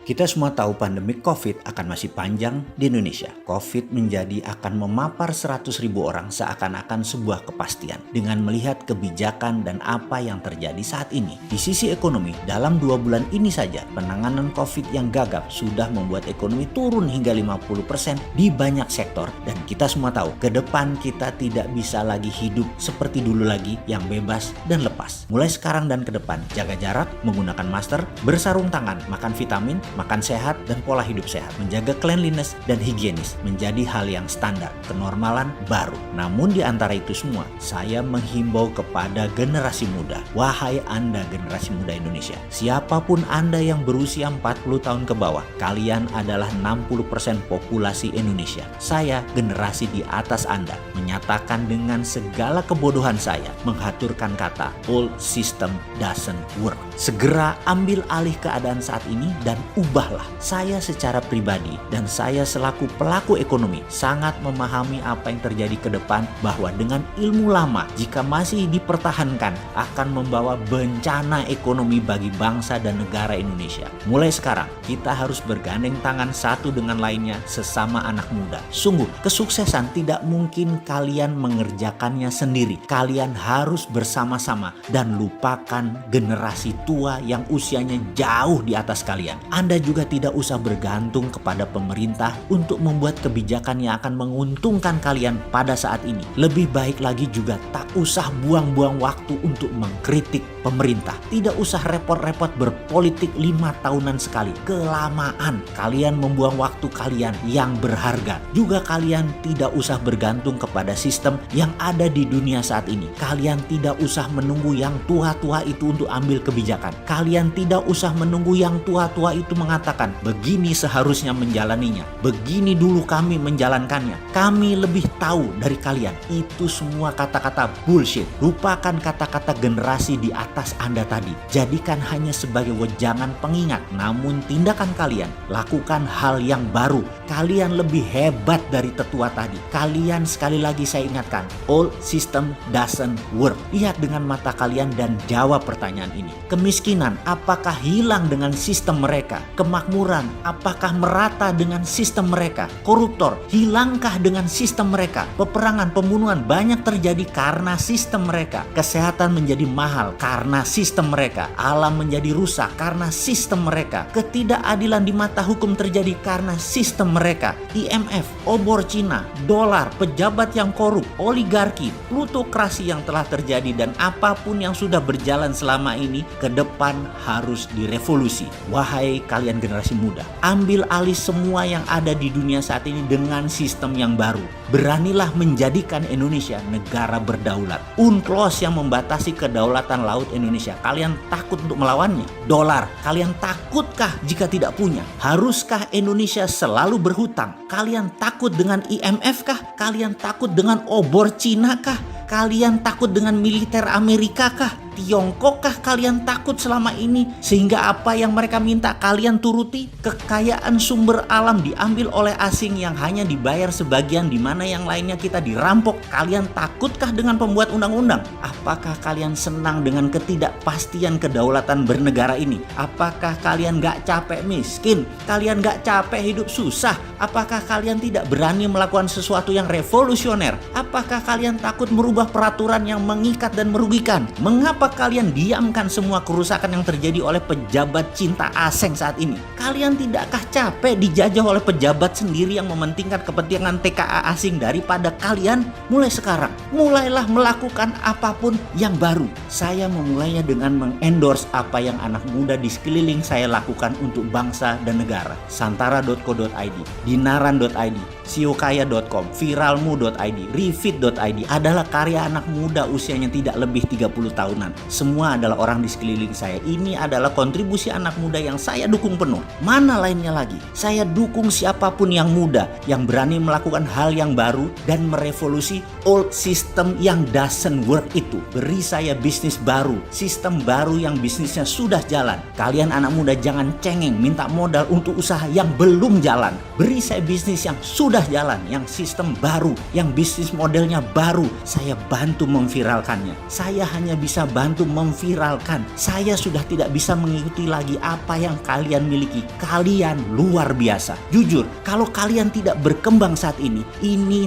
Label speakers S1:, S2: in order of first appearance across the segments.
S1: Kita semua tahu pandemi COVID akan masih panjang di Indonesia. COVID menjadi akan memapar 100.000 orang seakan-akan sebuah kepastian dengan melihat kebijakan dan apa yang terjadi saat ini. Di sisi ekonomi, dalam 2 bulan ini saja penanganan COVID yang gagap sudah membuat ekonomi turun hingga 50% di banyak sektor. Dan kita semua tahu, ke depan kita tidak bisa lagi hidup seperti dulu lagi yang bebas dan lepas. Mulai sekarang dan ke depan, jaga jarak, menggunakan masker, bersarung tangan, makan vitamin, makan sehat dan pola hidup sehat, menjaga cleanliness dan higienis menjadi hal yang standar, kenormalan baru. Namun di antara itu semua, saya menghimbau kepada generasi muda. Wahai Anda generasi muda Indonesia, siapapun Anda yang berusia 40 tahun ke bawah, kalian adalah 60% populasi Indonesia. Saya generasi di atas Anda, menyatakan dengan segala kebodohan saya, menghaturkan kata old system doesn't work. Segera ambil alih keadaan saat ini dan ubahlah. Saya secara pribadi dan saya selaku pelaku ekonomi sangat memahami apa yang terjadi ke depan, bahwa dengan ilmu lama jika masih dipertahankan akan membawa bencana ekonomi bagi bangsa dan negara Indonesia. Mulai sekarang kita harus bergandeng tangan satu dengan lainnya sesama anak muda. Sungguh kesuksesan tidak mungkin kalian mengerjakannya sendiri. Kalian harus bersama-sama dan lupakan generasi tua yang usianya jauh di atas kalian. Anda juga tidak usah bergantung kepada pemerintah untuk membuat kebijakan yang akan menguntungkan kalian pada saat ini. Lebih baik lagi juga tak usah buang-buang waktu untuk mengkritik pemerintah. Tidak usah repot-repot berpolitik 5 tahunan sekali. Kelamaan. Kalian membuang waktu kalian yang berharga. Juga kalian tidak usah bergantung kepada sistem yang ada di dunia saat ini. Kalian tidak usah menunggu yang tua-tua itu untuk ambil kebijakan. Kalian tidak usah menunggu yang tua-tua itu mengatakan begini seharusnya menjalaninya, begini dulu kami menjalankannya, kami lebih tahu dari kalian. Itu semua kata-kata bullshit. Lupakan kata-kata generasi di atas Anda tadi. Jadikan hanya sebagai wejangan pengingat. Namun tindakan kalian, lakukan hal yang baru. Kalian lebih hebat dari tetua tadi. Kalian, sekali lagi saya ingatkan, old system doesn't work. Lihat dengan mata kalian dan jawab pertanyaan ini. Kemiskinan apakah hilang dengan sistem mereka? Kemakmuran apakah merata dengan sistem mereka? Koruptor hilangkah dengan sistem mereka? Peperangan, pembunuhan banyak terjadi karena sistem mereka. Kesehatan menjadi mahal karena sistem mereka. Alam menjadi rusak karena sistem mereka. Ketidakadilan di mata hukum terjadi karena sistem mereka. IMF, obor Cina, dolar, pejabat yang korup, oligarki, plutokrasi yang telah terjadi, dan apapun yang sudah berjalan selama ini ke depan harus direvolusi. Wahai kalian generasi muda, ambil alih semua yang ada di dunia saat ini dengan sistem yang baru. Beranilah menjadikan Indonesia negara berdaulat. UNCLOS yang membatasi kedaulatan laut Indonesia, kalian takut untuk melawannya? Dolar, kalian takutkah jika tidak punya? Haruskah Indonesia selalu berhutang? Kalian takut dengan IMF kah? Kalian takut dengan obor Cina kah? Kalian takut dengan militer Amerika kah? Tiongkok kah kalian takut selama ini? Sehingga apa yang mereka minta kalian turuti? Kekayaan sumber alam diambil oleh asing yang hanya dibayar sebagian, di mana yang lainnya kita dirampok. Kalian takutkah dengan pembuat undang-undang? Apakah kalian senang dengan ketidakpastian kedaulatan bernegara ini? Apakah kalian gak capek miskin? Kalian gak capek hidup susah? Apakah kalian tidak berani melakukan sesuatu yang revolusioner? Apakah kalian takut merubah peraturan yang mengikat dan merugikan? Mengapa kalian diamkan semua kerusakan yang terjadi oleh pejabat cinta asing saat ini? Kalian tidakkah capek dijajah oleh pejabat sendiri yang mementingkan kepentingan TKA asing daripada kalian? Mulai sekarang, mulailah melakukan apapun yang baru. Saya memulainya dengan mengendorse apa yang anak muda di sekeliling saya lakukan untuk bangsa dan negara. Santara.co.id, Dinaran.id, siokaya.com, viralmu.id, refit.id adalah karya anak muda usianya tidak lebih 30 tahunan. Semua adalah orang di sekeliling saya. Ini adalah kontribusi anak muda yang saya dukung penuh. Mana lainnya lagi? Saya dukung siapapun yang muda, yang berani melakukan hal yang baru dan merevolusi old system yang doesn't work itu. Beri saya bisnis baru, sistem baru yang bisnisnya sudah jalan. Kalian anak muda jangan cengeng minta modal untuk usaha yang belum jalan. Beri saya bisnis yang sudah jalan, yang sistem baru, yang bisnis modelnya baru. Saya bantu memviralkannya. Saya hanya bisa bantu bantu memviralkan. Saya sudah tidak bisa mengikuti lagi apa yang kalian miliki. Kalian luar biasa. Jujur, kalau kalian tidak berkembang saat ini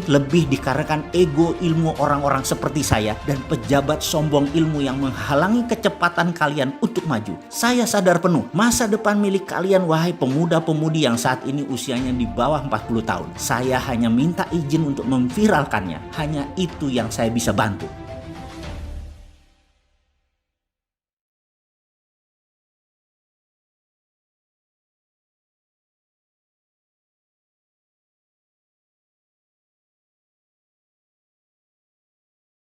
S1: lebih dikarenakan ego ilmu orang-orang seperti saya dan pejabat sombong ilmu yang menghalangi kecepatan kalian untuk maju. Saya sadar penuh masa depan milik kalian, wahai pemuda-pemudi yang saat ini usianya di bawah 40 tahun. Saya hanya minta izin untuk memviralkannya. Hanya itu yang saya bisa bantu.